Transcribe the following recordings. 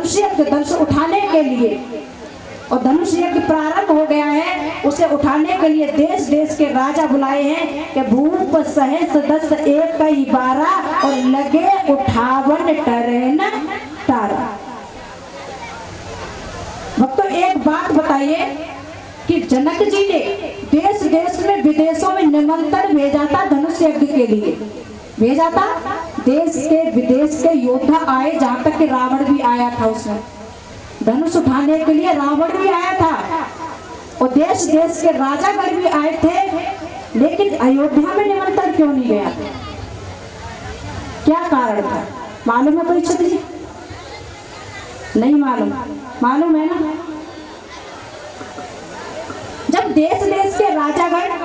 धनुष यज्ञ धनुष उठाने के लिए, और धनुष यज्ञ प्रारंभ हो गया है, उसे उठाने के लिए देश देश के राजा बुलाए हैं कि भूप सहस 10 एक 12 और लगे 58 टरेन तारा। भक्तों एक बात बताइए कि जनक जी ने देश देश में विदेशों में निमंत्रण भेजा था धनुष यज्ञ के लिए, भेजा था। देश के विदेश के योद्धा आए, जहां तक कि रावण भी आया था उसमें धनुष उठाने के लिए, रावण भी आया था और देश देश के राजागण भी आए थे, लेकिन अयोध्या में निमंत्रण क्यों नहीं गया? क्या कारण था मालूम है परीक्षित जी? नहीं मालूम? मालूम है ना? जब देश देश के राजागण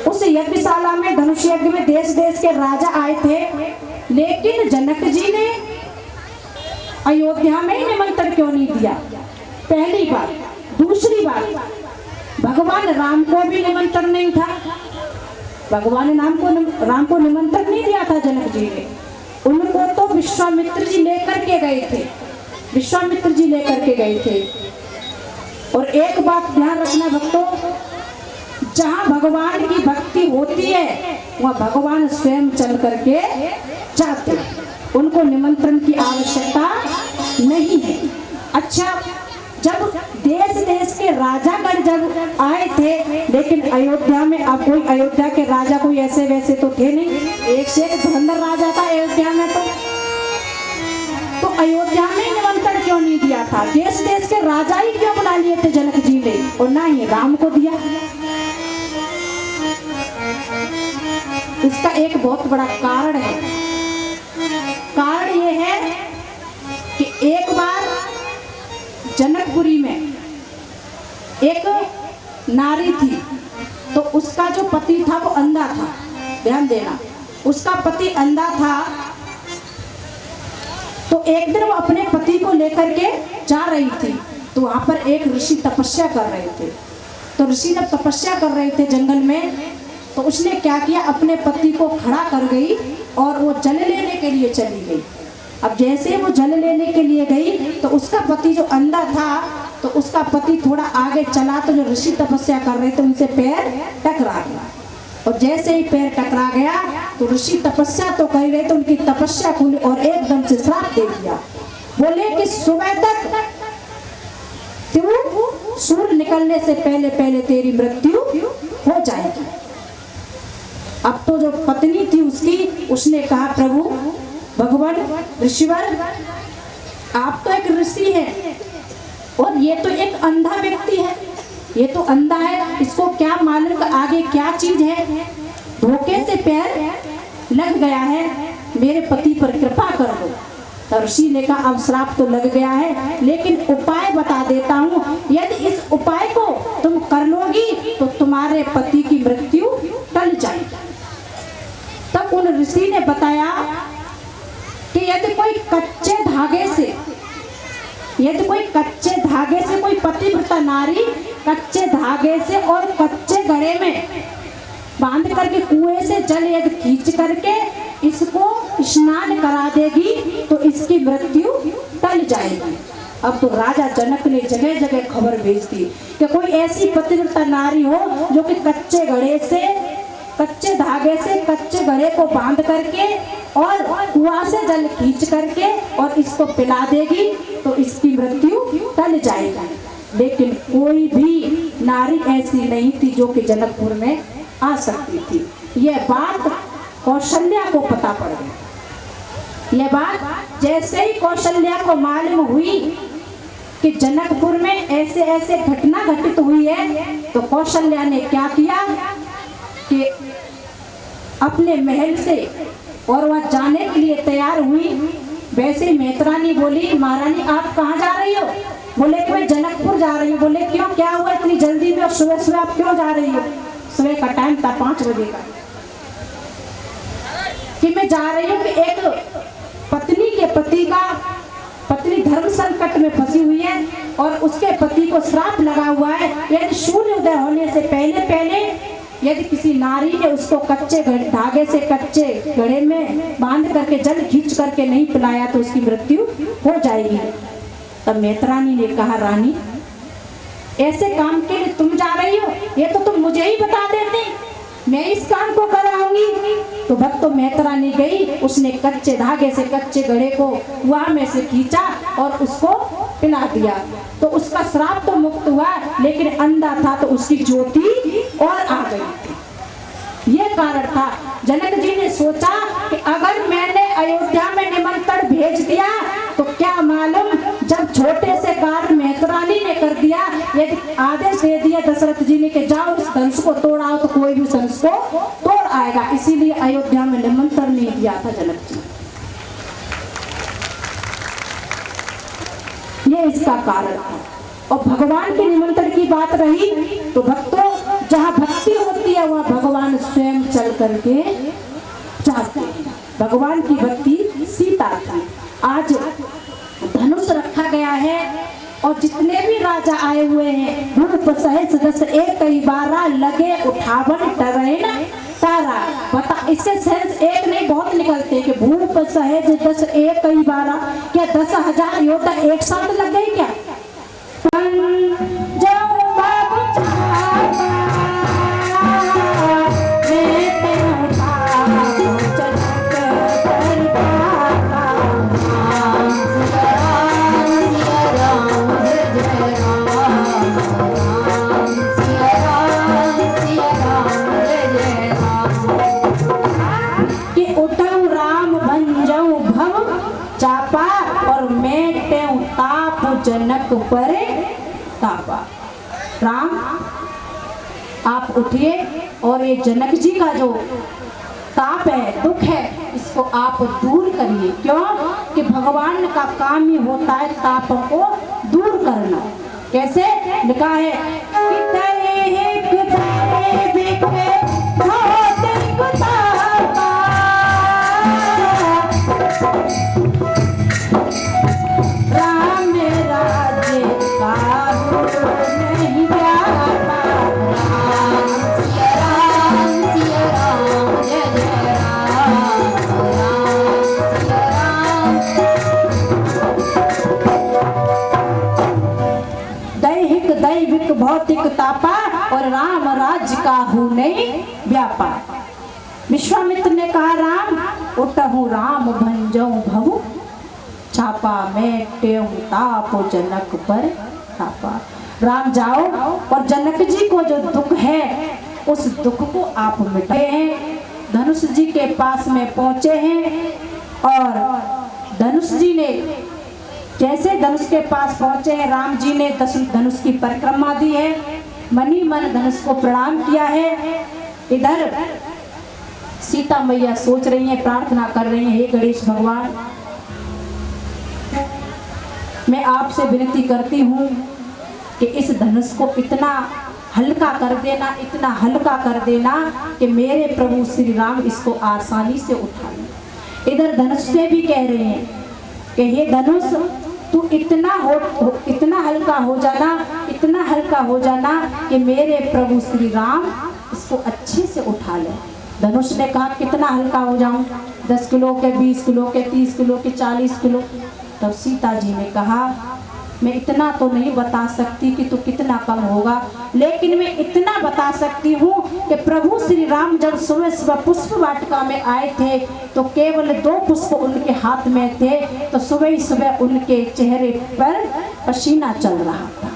उस यज्ञशाला में धनुष यज्ञ में देश देश के राजा आए थे, लेकिन जनक जी ने अयोध्या में निमंत्रण क्यों नहीं दिया? पहली बात। दूसरी बात, भगवान राम को भी निमंत्रण नहीं था। भगवान राम को निमंत्रण नहीं दिया था जनक जी ने। उनको तो विश्वामित्र जी लेकर के गए थे, विश्वामित्र जी लेकर के गए थे। और एक बात ध्यान रखना भक्तों, जहां भगवान की भक्ति होती है वह भगवान स्वयं चल करके जाते, उनको निमंत्रण की आवश्यकता नहीं है। अच्छा, जब देश देश के राजागण जब आए थे, लेकिन अयोध्या में अब कोई अयोध्या के राजा कोई ऐसे वैसे तो थे नहीं, एक से एक धुरंधर राजा था अयोध्या में। तो अयोध्या में निमंत्रण क्यों नहीं दिया था? देश देश के राजा ही क्यों बुला लिए थे जनक जी ने, और ना ही राम को दिया? इसका एक बहुत बड़ा कारण है। कारण यह है कि एक बार जनकपुरी में एक नारी थी, तो उसका जो पति था वो अंधा था। ध्यान देना, उसका पति अंधा था। तो एक दिन वो अपने पति को लेकर के जा रही थी, तो वहां पर एक ऋषि तपस्या कर रहे थे। तो ऋषि जब तपस्या कर रहे थे जंगल में, तो उसने क्या किया, अपने पति को खड़ा कर गई और वो जल लेने के लिए चली गई। अब जैसे वो जल लेने के लिए गई, तो उसका पति जो अंधा था, तो उसका पति थोड़ा आगे चला, तो जो ऋषि तपस्या कर रहे थे उनसे पैर टकरा गया। और जैसे ही पैर टकरा गया, तो ऋषि तपस्या तो कर रहे थे, उनकी तपस्या खुली और एकदम से श्राप दे दिया। बोले कि सुबह तक सूर्य निकलने से पहले पहले तेरी मृत्यु हो जाएगी। अब तो जो पत्नी थी उसकी, उसने कहा, प्रभु भगवान ऋषिवर, आप तो एक ऋषि हैं और ये तो एक अंधा व्यक्ति है, ये तो अंधा है, इसको क्या मालूम आगे क्या चीज है, धोखे से पैर लग गया है, मेरे पति पर कृपा कर दो। तो ऋषि ने कहा, अब श्राप तो लग गया है, लेकिन उपाय बता देता हूँ, यदि इस उपाय को तुम कर लोगी तो तुम्हारे पति की मृत्यु टल जाएगी। तब उन ऋषि ने बताया कि यदि कोई कच्चे धागे से कोई पतिव्रता नारी कच्चे धागे से और कच्चे घड़े में बांध करके कुएं से जल यदि खींच करके इसको स्नान करा देगी तो इसकी मृत्यु टल जाएगी। अब तो राजा जनक ने जगह जगह खबर भेज दी कि कोई ऐसी पतिव्रता नारी हो जो कि कच्चे धागे से कच्चे घड़े को बांध करके और कुआं से जल खींच करके और इसको पिला देगी तो इसकी मृत्यु टल जाएगी। लेकिन कोई भी नारी ऐसी नहीं थी जो कि जनकपुर में आ सकती थी। यह बात कौशल्या को पता पड़ गई। यह बात जैसे ही कौशल्या को मालूम हुई कि जनकपुर में ऐसे ऐसे घटना घटित हुई है, तो कौशल्या ने क्या किया कि अपने महल से और वह जाने के लिए तैयार हुई। वैसे ही मैत्रानी बोली, महारानी आप कहाँ जा रही हो? बोले कि मैं जनकपुर जा रही हूँ। बोले क्यों, क्या हुआ इतनी जल्दी में और सुबह सुबह आप क्यों जा रही हो? सुबह का टाइम था 5 बजे का। कि मैं जा रही हूँ कि एक पत्नी के पत्नी धर्म संकट में फंसी हुई है और उसके पति को श्राप लगा हुआ है, यदि सूर्योदय होने से पहले पहले यदि किसी नारी ने उसको कच्चे धागे से कच्चे घड़े में बांध करके जल खींच करके नहीं पिलाया तो उसकी मृत्यु हो जाएगी। तब मैत्रानी ने कहा, रानी ऐसे काम के लिए तुम जा रही हो, ये तो तुम मुझे ही बता देती, मैं इस काम को कराऊंगी। तो भक्तों मैत्रानी गई, उसने कच्चे धागे से कच्चे घड़े को कुआं में से खींचा और उसको पिला दिया। तो उसका श्राप तो मुक्त हुआ, लेकिन अंधा था तो उसकी ज्योति और आ गई। ये कारण था। जनक जी ने सोचा कि अगर मैंने अयोध्या में निमंत्रण भेज दिया तो क्या मालूम, जब छोटे से कार्य मैत्रानी ने कर दिया, यदि आदेश दे दिया दशरथ जी ने कि जाओ उस धनुष को तोड़ाओ, तो कोई भी धनुष को तोड़ आएगा। इसीलिए अयोध्या में निमंत्रण नहीं दिया था जनक जी। ये इसका कारण था। और भगवान के निमंत्रण की बात रही तो भक्तों, जहाँ भक्ति होती है वहाँ भगवान स्वयं चल करके जाते हैं। भगवान की भक्ति सीता थी। आज धनुष रखा गया है और जितने भी राजा आए हुए हैं, भूप सहेज दस एक कई बारा लगे उठावन टरेन तारा। बता, इससे सेंस एक नहीं बहुत निकलते कि भूप सहेज दस एक कई बारा, क्या 10,000 योद्धा एक साथ लग गए क्या? जनक पर तापा। राम आप उठिए और ये जनक जी का जो ताप है, दुख है, इसको आप दूर करिए। क्यों? कि भगवान का काम ही होता है ताप को दूर करना। कैसे लिखा है कि भौतिक तापा और राम राज्य का हूँ नहीं व्यापार। विश्वामित्र ने कहा, राम उठहु राम भंजऊ भव छापा, मैं टेऊ ताप जनक पर तापा। राम जाओ और जनक जी को जो दुख है उस दुख को आप मिटाए हैं। धनुष जी के पास में पहुंचे हैं और धनुष जी ने जैसे धनुष के पास पहुंचे हैं, राम जी ने धनुष की परिक्रमा दी है, मनी मन धनुष को प्रणाम किया है। इधर सीता मैया सोच रही हैं, प्रार्थना कर रही हैं, हे गणेश भगवान, मैं आपसे विनती करती हूँ कि इस धनुष को इतना हल्का कर देना, इतना हल्का कर देना कि मेरे प्रभु श्री राम इसको आसानी से उठा लें। इधर धनुष से भी कह रहे हैं कि हे धनुष, तू इतना हल्का हो जाना, इतना हल्का हो जाना कि मेरे प्रभु श्री राम इसको अच्छे से उठा ले। धनुष ने कहा, कितना हल्का हो जाऊं? 10 किलो के, 20 किलो के, 30 किलो के, 40 किलो। तब सीता जी ने कहा, मैं इतना तो नहीं बता सकती कि तू कितना कम होगा, लेकिन मैं इतना बता सकती हूँ कि प्रभु श्री राम जब सुबह सुबह पुष्प वाटिका में आए थे तो केवल 2 पुष्प उनके हाथ में थे, तो सुबह ही सुबह उनके चेहरे पर पसीना चल रहा था।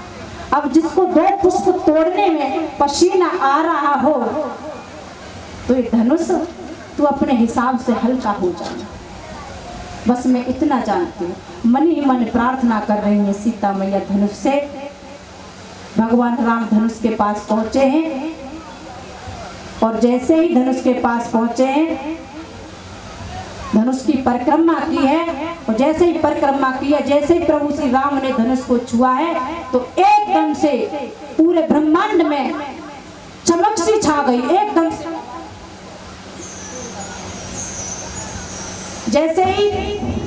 अब जिसको 2 पुष्प तोड़ने में पसीना आ रहा हो तो ये धनुष तू अपने हिसाब से हल्का हो जाना, बस मैं इतना जानती हूँ। मन ही मन प्रार्थना कर रही है सीता मैया धनुष से। भगवान राम धनुष के पास पहुंचे हैं और जैसे ही धनुष के पास पहुंचे हैं, धनुष की परिक्रमा की है और जैसे ही परिक्रमा की है, जैसे ही प्रभु श्री राम ने धनुष को छुआ है तो एकदम से पूरे ब्रह्मांड में चमक सी छा गई। एकदम से जैसे ही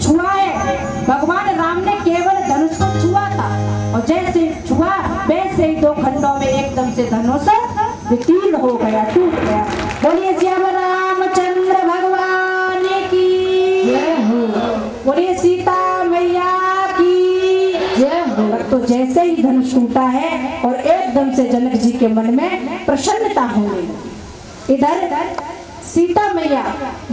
छुआ है, भगवान राम ने केवल धनुष को छुआ था और जैसे छुआ वैसे ही 2 खंडों में एकदम से धनुष विकीर्ण हो गया, टूट गया। बोलिए श्याम रामचंद्र भगवान की जय हो। बोलिए सीता मैया की जय हो। तो जैसे ही धनुष टूटा है और एकदम से जनक जी के मन में प्रसन्नता होने लगी। इधर सीता मैया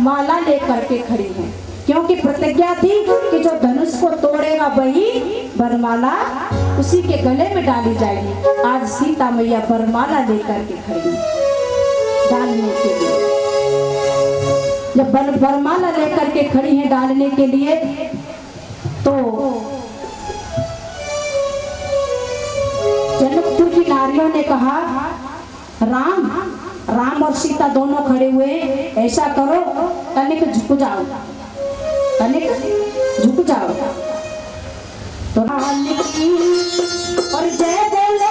माला लेकर के खड़ी है, क्योंकि प्रतिज्ञा थी कि जो धनुष को तोड़ेगा वही वरमाला उसी के गले में डाली जाएगी। आज सीता मैया वरमाला लेकर के खड़ी डालने के लिए। जब वरमाला लेकर के खड़ी है डालने के लिए, तो जनकपुर की नारियों ने कहा, राम और सीता दोनों खड़े हुए, ऐसा करो तनिक झुक जाओ, तनिक झुक जाओ। तो और जय बोले